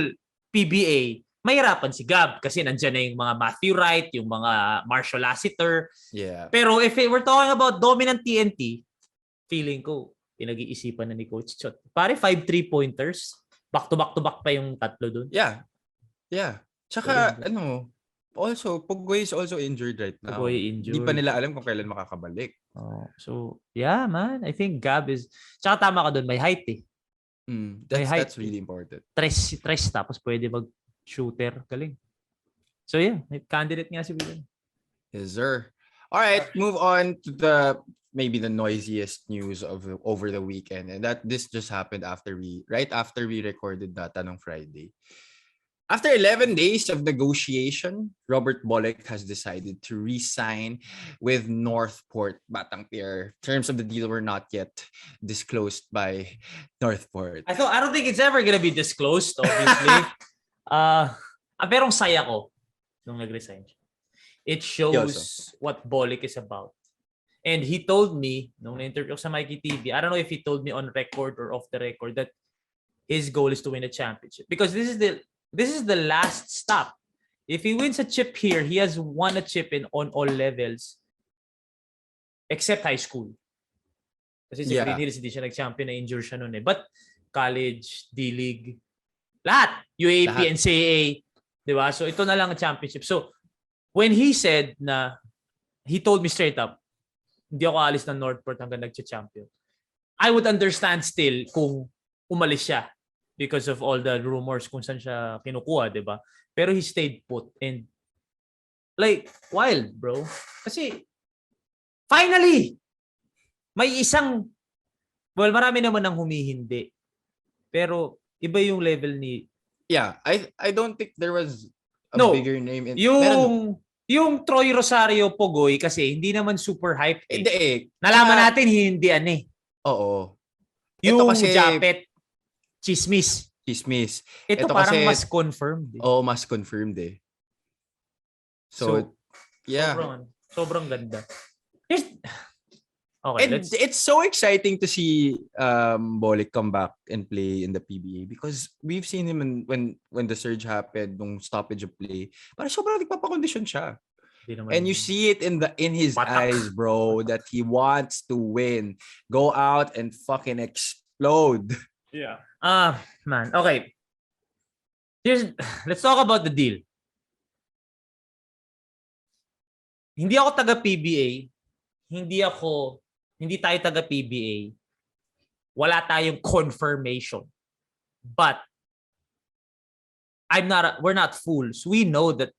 PBA, mahirapan si Gab kasi nandiyan na yung mga Matthew Wright, yung mga Marshall Lassiter. Yeah. Pero if we're talking about dominant TNT, feeling ko, pinag-iisipan na ni Coach Chot. Pare, 5 3-pointers. Back-to-back-to-back pa yung tatlo dun. Yeah. Tsaka, also, Pugoy is also injured right now. Pugoy injured. Di pa nila alam kung kailan makakabalik. So, yeah, man. I think Gab is... Tsaka tama ka dun, may height That's really important. Tres tapos pwede mag-shooter. Galing. So, yeah. May candidate nga si William. Yes, sir. All right, move on to maybe the noisiest news of over the weekend. And that this just happened right after we recorded that on Friday. After 11 days of negotiation, Robert Bolek has decided to re-sign with Northport Batangpier. Terms of the deal were not yet disclosed by Northport. I don't think it's ever gonna be disclosed, obviously. Pero saya ko nung nag-resign. It shows what Bolek is about. And he told me, nung na-interview ko sa Mikey TV, I don't know if he told me on record or off the record, that his goal is to win a championship. Because this is the last stop. If he wins a chip here, he has won a chip on all levels except high school. Kasi si Green Hills hindi siya nag-champion, na-injure siya noon But college, D-League, lahat. UAP, NCAA. Diba? So ito na lang ang championship. So when he said na, he told me straight up, hindi ako alis ng Northport hanggang nag-champion. I would understand still kung umalis siya. Because of all the rumors kung saan siya kinukuha, di ba? Pero he stayed put and like, wild, bro. Kasi, finally, may marami naman ang humihindi. Pero, iba yung level ni... Yeah, I don't think there was a bigger name. Yung Troy Rosario Pugoy kasi hindi naman super hype. Nalaman natin hindi Oo. Yung Japet, Chismis. Ito parang kasi, mas confirmed. Mas confirmed So yeah. Sobrang ganda. It's so exciting to see Bolek come back and play in the PBA because we've seen him when the surge happened, nung stoppage of play. Parang sobrang nagpapakondisyon siya. And you see it in his eyes, bro, that he wants to win. Go out and fucking explode. Yeah. Man. Okay. Let's talk about the deal. Hindi ako taga-PBA. Hindi tayo taga-PBA. Wala tayong confirmation. But we're not fools. We know that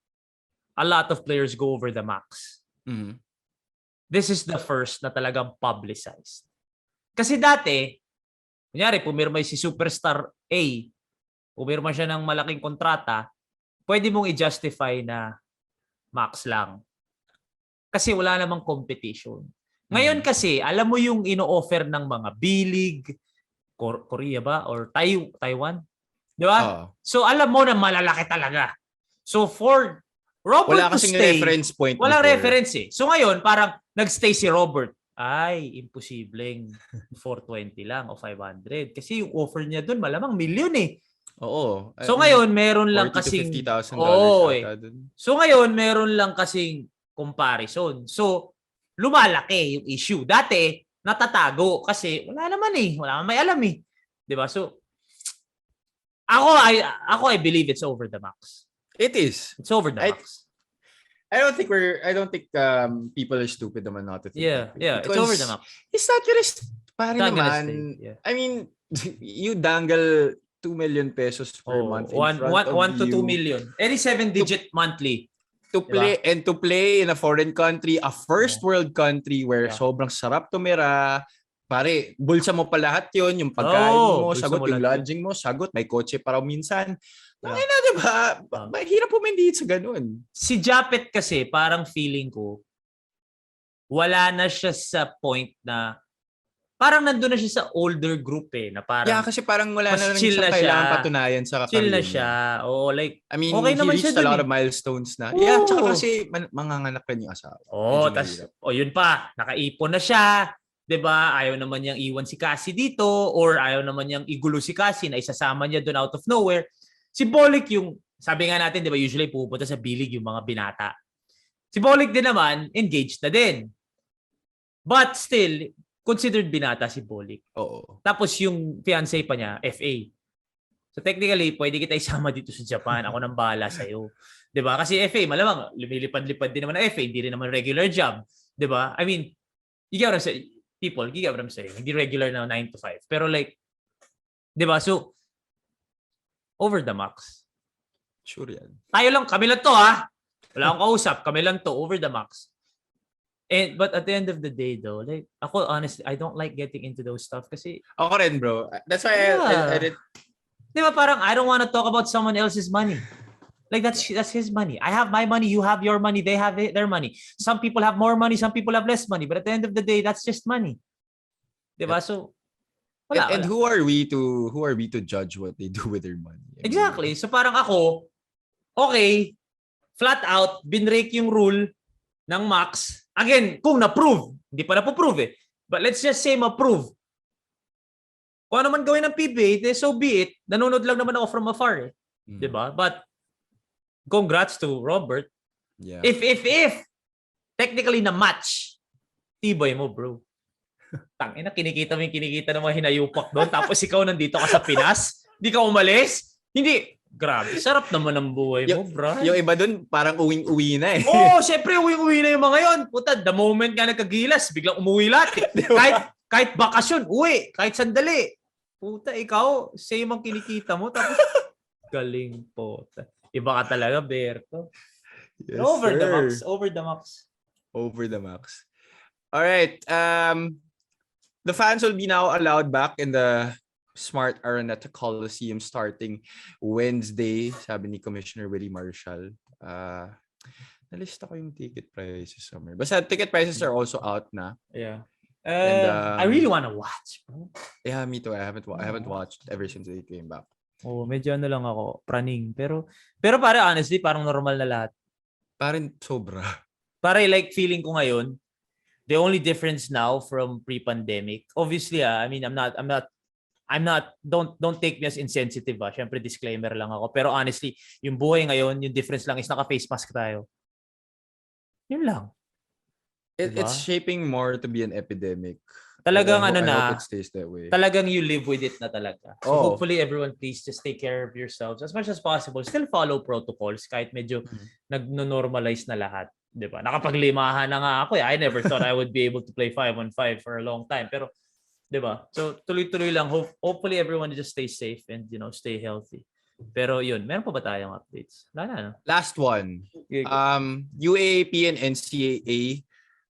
a lot of players go over the max. Mm-hmm. This is the first na talagang publicized. Kasi dati, kunyari, pumirma si Superstar A, pumirma siya ng malaking kontrata, pwede mong i-justify na max lang. Kasi wala namang competition. Ngayon kasi, alam mo yung ino-offer ng mga B-League, Korea ba? Or Taiwan? Di ba? So alam mo na malalaki talaga. So for Robert Wala to kasing stay, reference point walang before. reference eh. So ngayon, parang nagstay si Robert. Ay, imposibleng 420 lang o 500. Kasi yung offer niya doon, malamang million eh. Oo. So ngayon, meron lang 40 to kasing... $50,000 eh. ata dun. So ngayon, meron lang kasing comparison. So, lumalaki yung issue. Dati, natatago kasi wala naman eh. Wala naman may alam eh. Diba? So, I believe it's over the max. It is. It's over the max. I don't think people are stupid naman not to think that way. Yeah, it's over the max. It's not gonna pare Not gonna naman. stay, yeah. I mean, you dangle 2 million pesos per month in front of 1 to 2 you million. Any 7-digit monthly. to play Diba? and to play in a foreign country, a first world country where sobrang sarap tumira. Pare, bulsa mo pa lahat 'yon, yung pagkain mo, bulsa sagot mo yung lahat lodging mo, sagot may kotse para minsan. Yeah. Ay na, 'di ba? Mahirap pumindit sa ganun. Si Japet kasi parang feeling ko wala na siya sa point na parang nandun na siya sa older group eh, na parang Yeah, kasi parang wala mas na rin chill siyang na kailangan siya. patunayan sa chill career na niya. siya. Oo, like I mean, okay he naman reached siya a lot dun of milestones na. Oo. Yeah, tsaka kasi manganganak rin yung asawa. Tas yun pa, nakaipon na siya. 'Di ba? Ayaw naman niyang iwan si Cassie dito or ayaw naman niyang igulo si Cassie na isasama niya doon out of nowhere. Si Bolik yung, sabi nga natin, 'di ba, usually pupunta sa bilig yung mga binata. Si Bolik din naman, engaged na din. But still, considered binata si Bolik. Oo. Tapos yung fiancé pa niya, FA. So technically, pwede kita isama dito sa Japan. Ako nang bahala sa'yo. 'Di ba? Kasi FA, malamang lumilipad-lipad din naman ng FA. Hindi rin naman regular job. 'Di ba? I mean, you get what I'm saying? People, you get what I'm saying? Hindi regular na 9 to 5. Pero like, 'di ba? So, over the max. Sure yan. Kami lang to ha. Wala akong kausap. Kami lang to, over the max. But at the end of the day though, like, ako honestly, I don't like getting into those stuff kasi Ako rin, bro. That's why I did. Di ba parang I don't want to talk about someone else's money. Like that's his money. I have my money, you have your money, they have their money. Some people have more money, some people have less money, but at the end of the day, that's just money. Di ba? So wala. And who are we to judge what they do with their money? Exactly. So parang ako, okay, flat out, binrake yung rule ng max. Again, kung na-prove, hindi pa na-prove eh. But let's just say ma-prove. Kung ano man gawin ng PBA, so be it. Nanonood lang naman ako from afar eh. Diba? But congrats to Robert. Yeah. If technically na match, tibay mo, bro. Tangina, kinikita mo yung kinikita ng mga hinayupak doon. Tapos ikaw nandito ka sa Pinas. Hindi ka umalis. Hindi. Grabe, sarap naman ang buhay mo, bro. Yung iba doon, parang uwing-uwi na eh. Oo, syempre uwing-uwi na yung mga yon. Puta, the moment ka nagkagilas, biglang umuwi lahat eh. Kahit bakasyon, uwi. Kahit sandali. Puta, ikaw, same ang kinikita mo. Tapos, galing po. Iba ka talaga, Berto. Yes, over sir. the max. Over the max. Over the max. All right. The fans will be now allowed back in the Smart Araneta Coliseum starting Wednesday, sabi ni Commissioner Willie Marshall. Nalista ko yung ticket prices somewhere. Basta ticket prices are also out na. Yeah. And, I really wanna watch, bro. Yeah, me too. I haven't watched ever since they came back. Oh, medyo ano lang ako, praning. Pero pare, honestly, parang normal na lahat. Parang sobra. Pare, like, feeling ko ngayon, the only difference now from pre-pandemic, obviously, I mean, I'm not, don't take me as insensitive ba. Syempre disclaimer lang ako. Pero honestly, yung buhay ngayon, yung difference lang is naka-face mask tayo. Yun lang. Diba? It's shaping more to be an epidemic. Talagang I hope it stays that way. Talagang you live with it na talaga. So hopefully everyone, please just take care of yourselves as much as possible. Still follow protocols kahit medyo nag-normalize na lahat. Diba? Nakapaglimahan na nga ako. I never thought I would be able to play 5-on-5 for a long time. Pero diba? So tuloy-tuloy lang. Hopefully everyone just stay safe and stay healthy. Pero yun, meron pa ba tayong updates? Wala na, no? Last one. UAAP and NCAA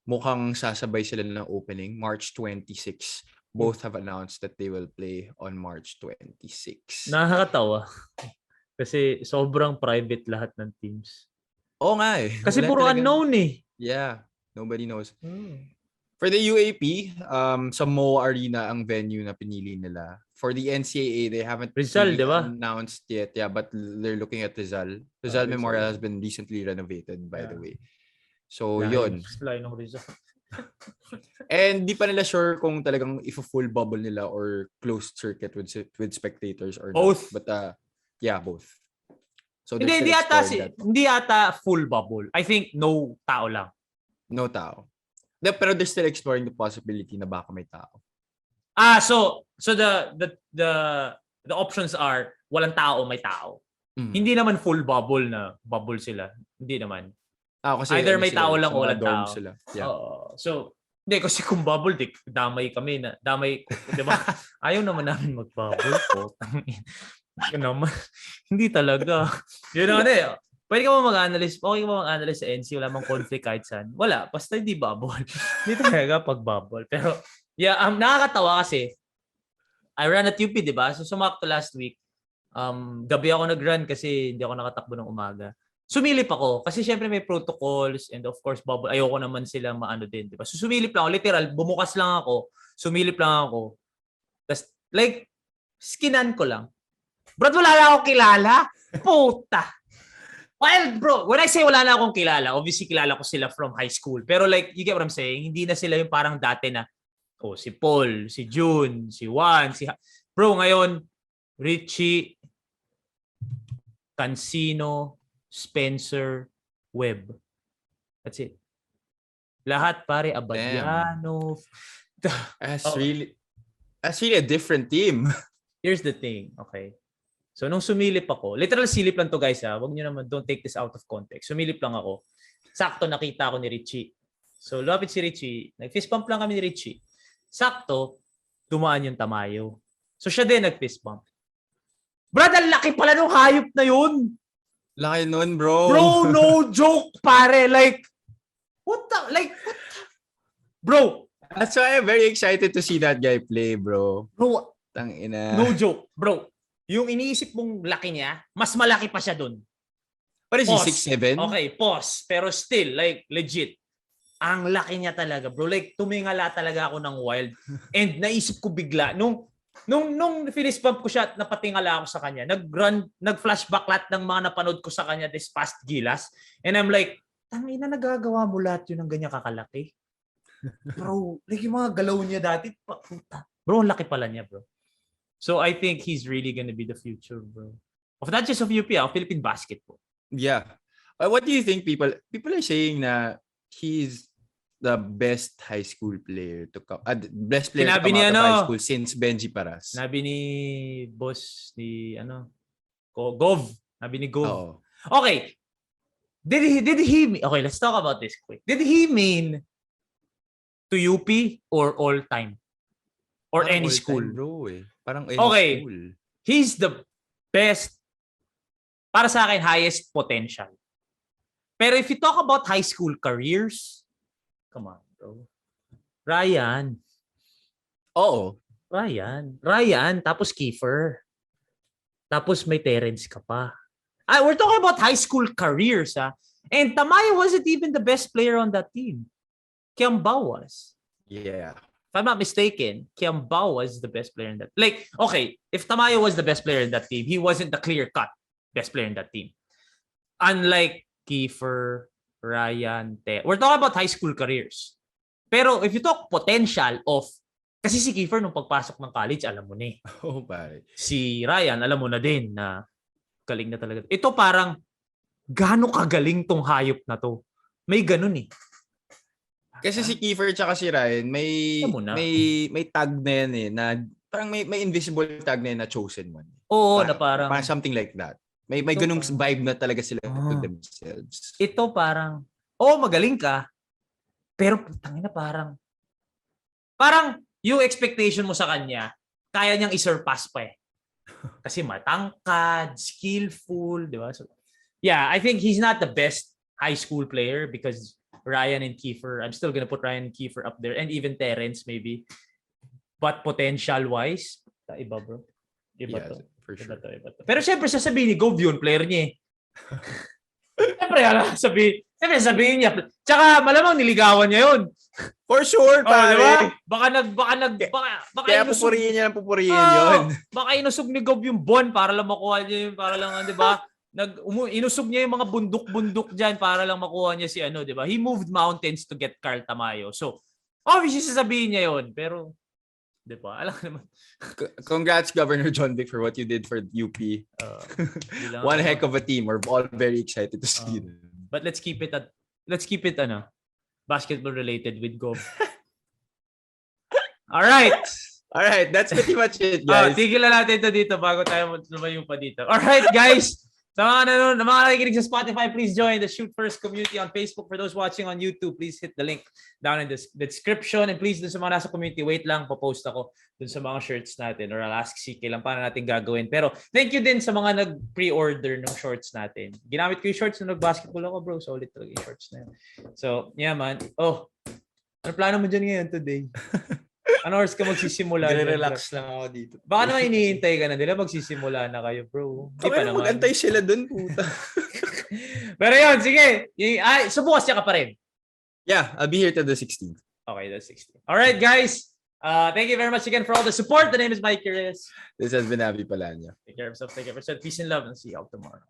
mukhang sasabay sila ng opening March 26. Both have announced that they will play on March 26. Nakakatawa. Kasi sobrang private lahat ng teams. Oo nga eh. Kasi puro unknown eh. Yeah. Nobody knows. For the UAP, sa Mo Arena ang venue na pinili nila. For the NCAA, they haven't Rizal, really di ba? announced yet. Yeah, but they're looking at Rizal. Rizal Memorial has been recently renovated, by the way. So, yun. Layo ng Rizal. And di pa nila sure kung talagang if a full bubble nila or closed circuit with spectators or Both. not. But yeah, both. So Hindi, they're still exploring that. Hindi ata full bubble. I think no tao lang. No tao. Pero they're still exploring the possibility na baka may tao. So the options are walang tao, may tao. Hindi naman full bubble na bubble sila. Hindi naman. Kasi either may tao lang o walang tao. Sila. Yeah. So, hindi kasi kung bubble, damay kami na. Damay, di ba? Ayaw naman namin mag-bubble po. Naman. Hindi talaga. Yun naman eh. Pwede ka mo mag-analyze. Okay ka mo mag-analyze sa NC. Wala mang conflict kahit saan. Wala. Basta hindi bubble. Hindi talaga pag-bubble. Pero, yeah, nakakatawa kasi. I ran at UP, di ba? So, sumakto last week. Gabi ako nag-run kasi hindi ako nakatakbo ng umaga. Sumilip ako kasi syempre may protocols and of course bubble. Ayoko naman sila maano din, di ba? So sumilip lang ako, literal, bumukas lang ako, sumilip lang ako. Tapos like skinan ko lang. Bro, wala na akong kilala. Puta. Well, bro, when I say wala na akong kilala, obviously kilala ko sila from high school. Pero like, you get what I'm saying? Hindi na sila yung parang dati na si Paul, si June, si Juan, Bro, ngayon Richie, Cancino, Spencer, Webb. That's it. Lahat pare Abadiano. That's really a different team. Here's the thing, okay? So nung sumilip ako, literal silip lang to guys ha. Wag niyo naman, don't take this out of context. Sumilip lang ako. Sakto nakita ko ni Richie. So lapit si Richie, nag-fist bump lang kami ni Richie. Sakto dumaan yung Tamayo. So siya din nag-fist bump. Brad, ang laki pala nung hayop na yun. Laki nun, bro. Bro, no joke, pare. Like, what? Bro. That's why I'm very excited to see that guy play, bro. Bro, tangina. No joke, bro. Yung iniisip mong laki niya, mas malaki pa siya dun. What is he, 6'7"? Okay, pause. Pero still, like, legit. Ang laki niya talaga, bro. Like, tumingala talaga ako ng wild. And naisip ko bigla, nung finish bump ko siya at napatingala ako sa kanya, nag-flashback lahat ng mga napanood ko sa kanya this past Gilas. And I'm like, tangina, nagagawa mo lahat yun ng ganyan kakalaki. Bro, like yung mga galaw niya dati, bro, ang laki pala niya, bro. So I think he's really gonna be the future, bro. Of not just of UP, of Philippine basketball. Yeah. What do you think people are saying na he's the best high school player to come, best player to come out of high school since Benji Paras? Sabi ni boss ni Gov. Sabi ni Gov. Oh. Okay. Did he okay, let's talk about this quick. Did he mean to UP or all time? Or Parang any all school? Time, bro, eh. Parang any school. He's the best, para sa akin, highest potential. Pero if you talk about high school careers, come on, bro. Ryan. Oo. Ryan, tapos Kiefer. Tapos may Terence ka pa. We're talking about high school careers, ha? And Tamayo wasn't even the best player on that team. Kiambao was. Yeah. If I'm not mistaken, Kiambao was the best player in that. Like, okay, if Tamayo was the best player in that team, he wasn't the clear-cut best player in that team. Unlike Kiefer, Ryan, we're talking about high school careers. Pero if you talk potential of, kasi si Kiefer nung pagpasok ng college, alam mo na eh. Oh, pare. Si Ryan, alam mo na din na galing na talaga. Ito parang, gaano kagaling tong hayop na to? May ganun eh. Kasi si Kiefer tsaka si Ryan, may tag na yan eh, na parang may invisible tag na yan na chosen one. Oo, na parang something like that. May ganung vibe na talaga sila to themselves. Ito parang, magaling ka, pero tangina parang yung expectation mo sa kanya, kaya niyang i-surpass pa eh. Kasi matangkad, skillful, di ba? So, yeah, I think he's not the best high school player because Ryan and Kiefer, I'm still gonna put Ryan and Kiefer up there and even Terence maybe. But potential-wise, iba bro. Iba yeah, to. For sure. Iba to. Pero syempre sasabihin ni Gov yun, player niya eh. Syempre sabihin niya. Tsaka malamang niligawan niya yun. For sure, pare. Diba? Baka Kaya inusog. pupurihin niya ng pupurihin yun. Baka inusog ni Gob yung Bon para lang makuha niya yung, para lang, di ba? Inusog niya yung mga bundok-bundok dyan para lang makuha niya si di ba? He moved mountains to get Carl Tamayo. So, obviously sasabihin niya yun. Pero, di ba? Alam naman. Congrats, Governor John Vic, for what you did for UP. One heck of a team. We're all very excited to see it. But let's keep it basketball related with Gob. All right. That's pretty much it, guys. Tigilan natin ito dito bago tayo lumayo pa dito. All right, guys. Sa mga nakikinig sa Spotify, please join the Shoot First community on Facebook. For those watching on YouTube, please hit the link down in the description. And please, dun sa mga nasa community, wait lang, papost ako dun sa mga shirts natin. Or I'll ask CK lang paano natin gagawin. Pero thank you din sa mga nag-pre-order ng shorts natin. Ginamit ko yung shorts nung nag-basketball ako, bro. Solid talaga yung shorts na yun. So, yeah, man. Ano plano mo dyan ngayon today? Ano oras ka magsisimula? Relax lang ako dito. Baka naman hinihintay ka na nila, magsisimula na kayo, bro. Hindi pa naman. Mag-antay sila dun, puta. Pero yun, sige. So bukas ka pa rin? Yeah, I'll be here till the 16th. Okay, the 16th. Alright, guys. Thank you very much again for all the support. The name is Mikee Reyes. This has been Abby Palanya. Take care of yourself. Take care of yourself. Peace and love, and see you all tomorrow.